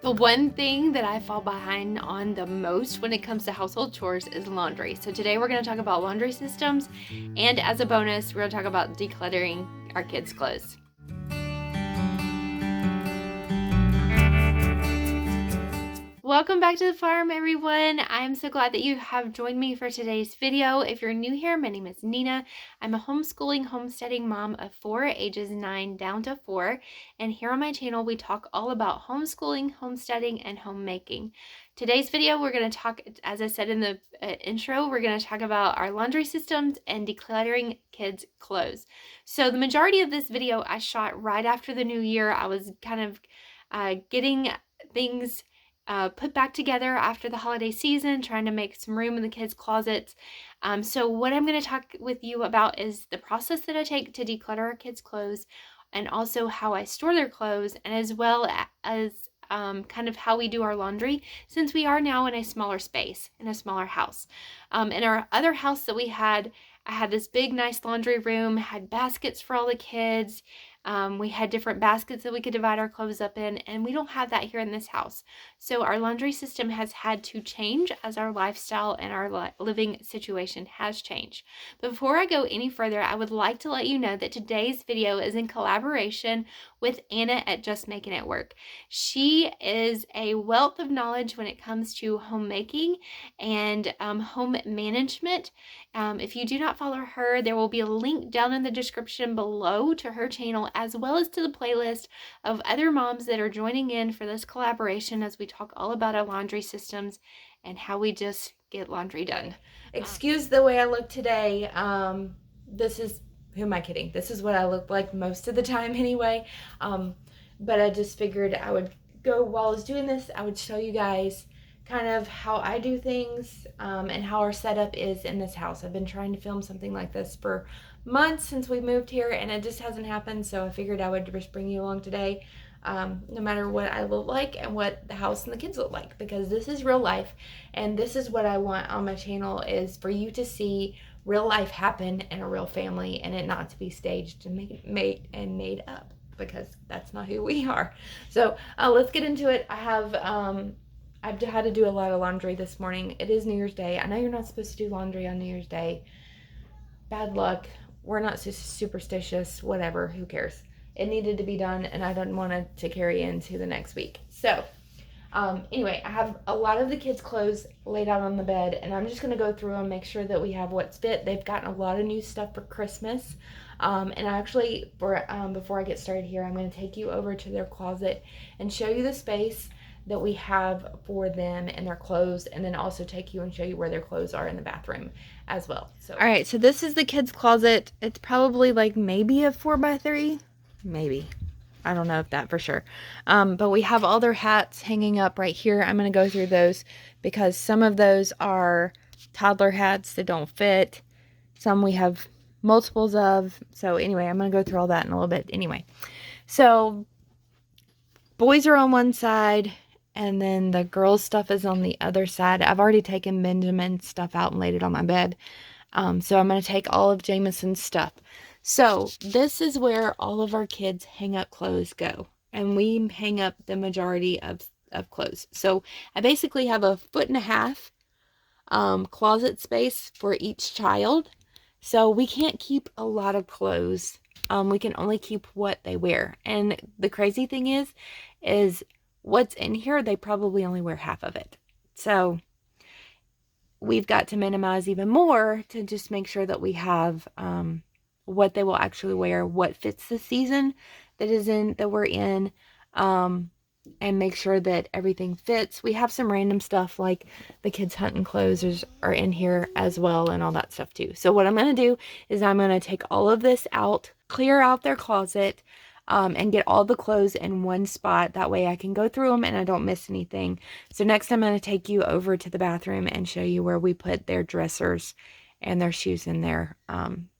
The one thing that I fall behind on the most when it comes to household chores is laundry. So today we're going to talk about laundry systems, and as a bonus, we're going to talk about decluttering our kids' clothes. Welcome back to the farm, everyone. I'm so glad that you have joined me for today's video. If you're new here, my name is Nina. I'm a homeschooling, homesteading mom of 4, ages 9 down to 4. And here on my channel, we talk all about homeschooling, homesteading, and homemaking. Today's video, we're going to talk, as I said in the intro, we're going to talk about our laundry systems and decluttering kids' clothes. So the majority of this video I shot right after the new year. I was kind of getting things put back together after the holiday season, trying to make some room in the kids' closets. So what I'm going to talk with you about is the process that I take to declutter our kids' clothes, and also how I store their clothes, and as well as kind of how we do our laundry, since we are now in a smaller space, in a smaller house. In our other house that we had, I had this big, nice laundry room, had baskets for all the kids. We had different baskets that we could divide our clothes up in, and we don't have that here in this house. So our laundry system has had to change as our lifestyle and our living situation has changed. But before I go any further, I would like to let you know that today's video is in collaboration with Anna at Just Making It Work. She is a wealth of knowledge when it comes to homemaking and home management. If you do not follow her, there will be a link down in the description below to her channel, as well as to the playlist of other moms that are joining in for this collaboration as we talk all about our laundry systems and how we just get laundry done. Excuse the way I look today. Who am I kidding? This is what I look like most of the time anyway. But I just figured I would go, while I was doing this, I would show you guys kind of how I do things and how our setup is in this house. I've been trying to film something like this for months since we moved here, and it just hasn't happened, so I figured I would just bring you along today, no matter what I look like and what the house and the kids look like, because this is real life, and this is what I want on my channel, is for you to see real life happen in a real family, and it not to be staged and made up, because that's not who we are. So let's get into it. I've had to do a lot of laundry this morning. It is New Year's Day. I know you're not supposed to do laundry on New Year's Day. Bad luck. We're not superstitious. Whatever. Who cares? It needed to be done, and I didn't want it to carry into the next week. So, anyway, I have a lot of the kids' clothes laid out on the bed, and I'm just going to go through and make sure that we have what's fit. They've gotten a lot of new stuff for Christmas. And actually, before I get started here, I'm going to take you over to their closet and show you the space that we have for them and their clothes, and then also take you and show you where their clothes are in the bathroom as well. So, all right, so this is the kids' closet. It's probably like maybe a 4x3, maybe. I don't know if that for sure. But we have all their hats hanging up right here. I'm going to go through those because some of those are toddler hats that don't fit. Some we have multiples of. So anyway, I'm going to go through all that in a little bit. Anyway, so boys are on one side, and then the girls' stuff is on the other side. I've already taken Benjamin's stuff out and laid it on my bed. So I'm going to take all of Jameson's stuff. So this is where all of our kids' hang-up clothes go. And we hang up the majority of clothes. So I basically have a 1.5 foot closet space for each child. So we can't keep a lot of clothes. We can only keep what they wear. And the crazy thing is what's in here, they probably only wear half of it. So we've got to minimize even more to just make sure that we have what they will actually wear, what fits the season that we're in, and make sure that everything fits. We have some random stuff like the kids' hunting clothes are in here as well, and all that stuff too. So what I'm going to do is I'm going to take all of this out, clear out their closet, and get all the clothes in one spot. That way I can go through them and I don't miss anything. So next I'm going to take you over to the bathroom and show you where we put their dressers and their shoes and their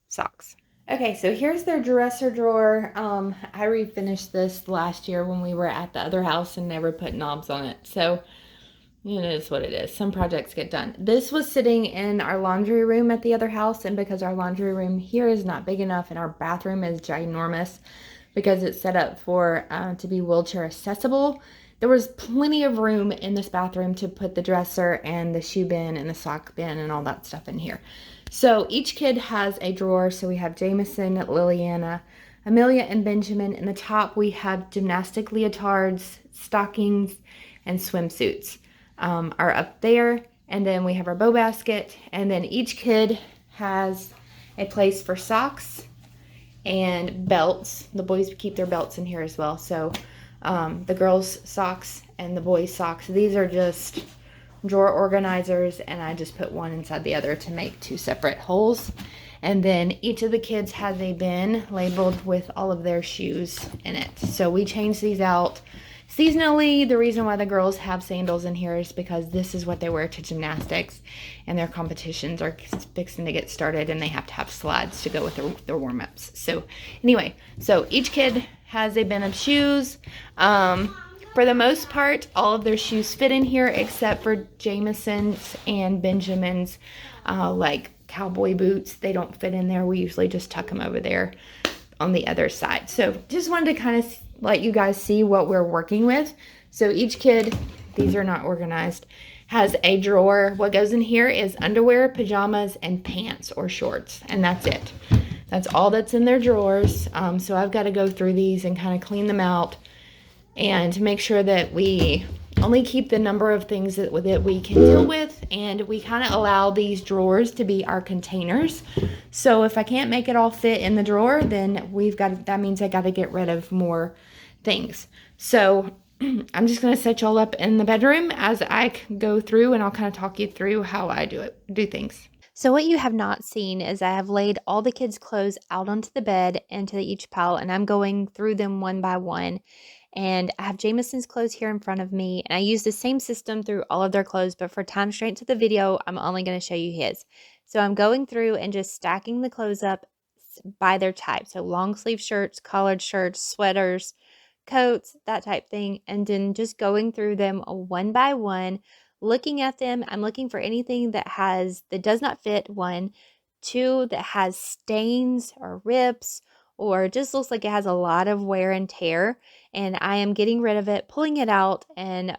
socks. Okay, so here's their dresser drawer. I refinished this last year when we were at the other house and never put knobs on it. So it is what it is. Some projects get done. This was sitting in our laundry room at the other house, and because our laundry room here is not big enough and our bathroom is ginormous, because it's set up for to be wheelchair accessible, there was plenty of room in this bathroom to put the dresser and the shoe bin and the sock bin and all that stuff in here. So each kid has a drawer. So we have Jameson, Liliana, Amelia, and Benjamin. In the top, we have gymnastic leotards, stockings, and swimsuits are up there. And then we have our bow basket. And then each kid has a place for socks and belts. The boys keep their belts in here as well. So the girls' socks and the boys' socks, these are just drawer organizers, and I just put one inside the other to make two separate holes. And then each of the kids has a bin labeled with all of their shoes in it. So we change these out seasonally. The reason why the girls have sandals in here is because this is what they wear to gymnastics, and their competitions are fixing to get started, and they have to have slides to go with their warm-ups. So anyway, so each kid has a bin of shoes. For the most part, all of their shoes fit in here except for Jameson's and Benjamin's, like cowboy boots. They don't fit in there. We usually just tuck them over there on the other side. So just wanted to kind of let you guys see what we're working with. So each kid, these are not organized, has a drawer. What goes in here is underwear, pajamas, and pants or shorts, and that's it. That's all that's in their drawers. So I've got to go through these and kind of clean them out and make sure that we only keep the number of things that we can deal with, and we kind of allow these drawers to be our containers. So if I can't make it all fit in the drawer, then that means I got to get rid of more things. So I'm just going to set y'all up in the bedroom as I go through, and I'll kind of talk you through how I do things. So what you have not seen is I have laid all the kids' clothes out onto the bed into each pile, and I'm going through them one by one. And I have Jameson's clothes here in front of me, and I use the same system through all of their clothes, but for time straight to the video, I'm only going to show you his. So I'm going through and just stacking the clothes up by their type. So long sleeve shirts, collared shirts, sweaters, coats, that type thing, and then just going through them one by one, looking at them. I'm looking for anything that does not fit, one, two, that has stains or rips, or just looks like it has a lot of wear and tear, and I am getting rid of it, pulling it out, and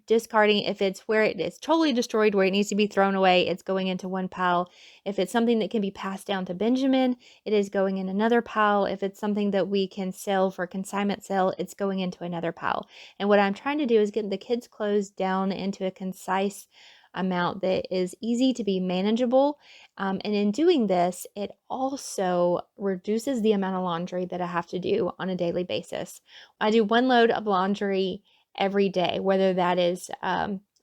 discarding. If it's where it is totally destroyed, where it needs to be thrown away, it's going into one pile. If it's something that can be passed down to Benjamin, it is going in another pile. If it's something that we can sell for consignment sale, it's going into another pile. And what I'm trying to do is get the kids' clothes down into a concise amount that is easy to be manageable. And in doing this, it also reduces the amount of laundry that I have to do on a daily basis. I do one load of laundry every day, whether that is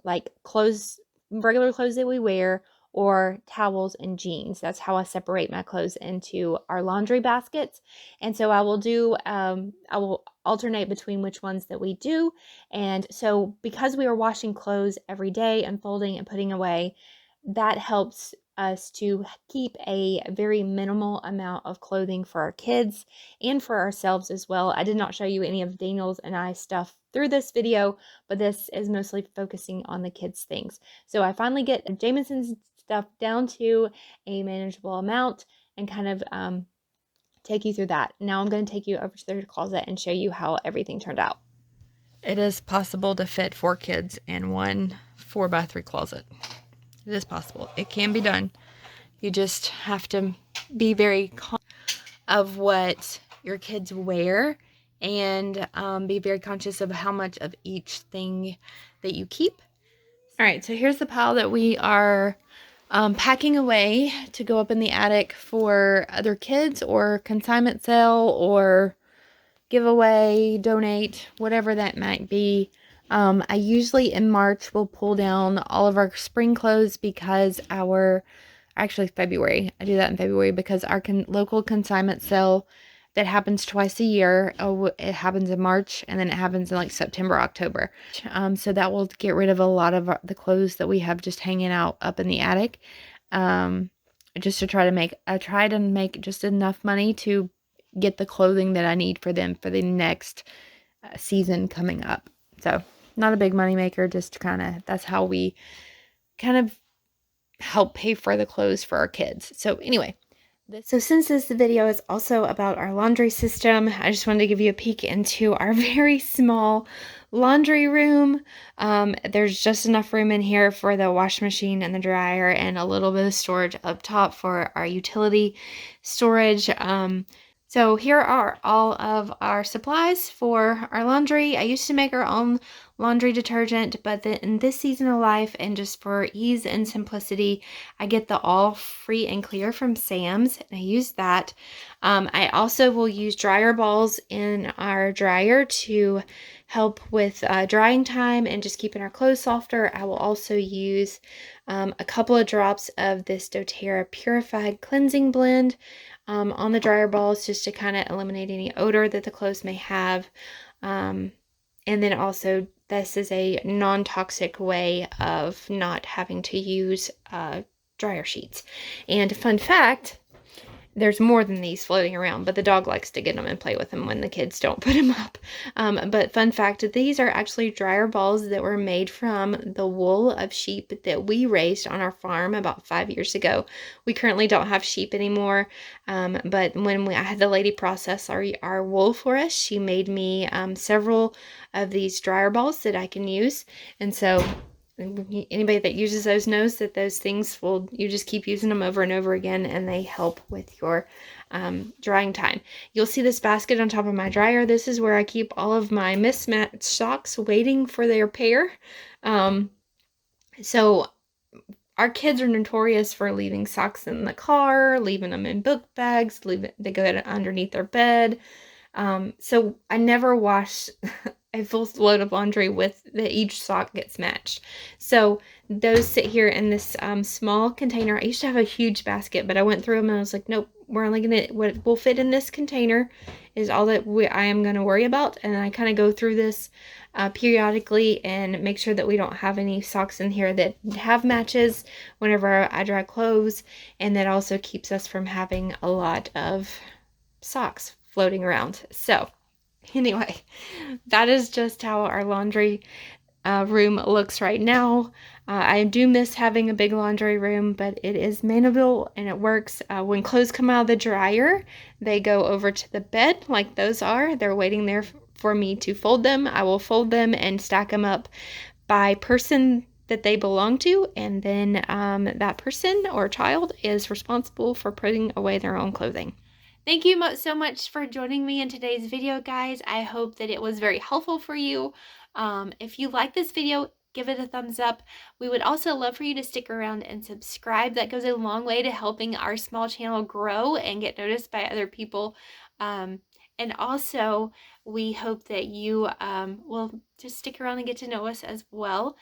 like clothes, regular clothes that we wear, or towels and jeans. That's how I separate my clothes into our laundry baskets. And so I will alternate between which ones that we do. And so because we are washing clothes every day and folding and putting away, that helps us to keep a very minimal amount of clothing for our kids and for ourselves as well. I did not show you any of Daniel's and I stuff through this video, but this is mostly focusing on the kids' things. So I finally get Jameson's stuff down to a manageable amount and kind of take you through that. Now I'm going to take you over to their closet and show you how everything turned out. It is possible to fit 4 kids in one 4x3 closet. It is possible. It can be done. You just have to be very conscious of what your kids wear, and be very conscious of how much of each thing that you keep. All right, so here's the pile that we are packing away to go up in the attic for other kids or consignment sale or giveaway, donate, whatever that might be. I usually in March will pull down all of our spring clothes because actually February. I do that in February because our local consignment sale that happens twice a year. It happens in March, and then it happens in like September, October. So that will get rid of a lot of the clothes that we have just hanging out up in the attic. Just to try to make just enough money to get the clothing that I need for them for the next season coming up. So not a big money maker, just that's how we kind of help pay for the clothes for our kids. So anyway, So since this video is also about our laundry system, I just wanted to give you a peek into our very small laundry room. There's just enough room in here for the washing machine and the dryer and a little bit of storage up top for our utility storage. So here are all of our supplies for our laundry. I used to make our own laundry detergent, but then in this season of life and just for ease and simplicity, I get the all free and clear from Sam's, and I use that. I also will use dryer balls in our dryer to help with drying time and just keeping our clothes softer. I will also use a couple of drops of this doTERRA Purified Cleansing Blend on the dryer balls just to kind of eliminate any odor that the clothes may have. And then also, this is a non-toxic way of not having to use dryer sheets. And fun fact, there's more than these floating around, but the dog likes to get them and play with them when the kids don't put them up. But fun fact, these are actually dryer balls that were made from the wool of sheep that we raised on our farm about 5 years ago. We currently don't have sheep anymore, but when I had the lady process our wool for us, she made me several of these dryer balls that I can use. And so anybody that uses those knows that those things you just keep using them over and over again, and they help with your drying time. You'll see this basket on top of my dryer. This is where I keep all of my mismatched socks waiting for their pair. So our kids are notorious for leaving socks in the car, leaving them in book bags, they go underneath their bed. So I never wash a full load of laundry with each sock gets matched. So those sit here in this small container. I used to have a huge basket, but I went through them and I was like, nope, we're only gonna, what will fit in this container is all that I am gonna worry about. And I kind of go through this periodically and make sure that we don't have any socks in here that have matches whenever I dry clothes. And that also keeps us from having a lot of socks floating around. So anyway, that is just how our laundry room looks right now. I do miss having a big laundry room, but it is manageable and it works. When clothes come out of the dryer, they go over to the bed like those are. They're waiting there for me to fold them. I will fold them and stack them up by person that they belong to, and then that person or child is responsible for putting away their own clothing. Thank you so much for joining me in today's video, guys. I hope that it was very helpful for you. If you like this video, give it a thumbs up. We would also love for you to stick around and subscribe. That goes a long way to helping our small channel grow and get noticed by other people. And also, we hope that you will just stick around and get to know us as well.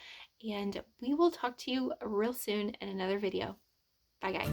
And we will talk to you real soon in another video. Bye, guys.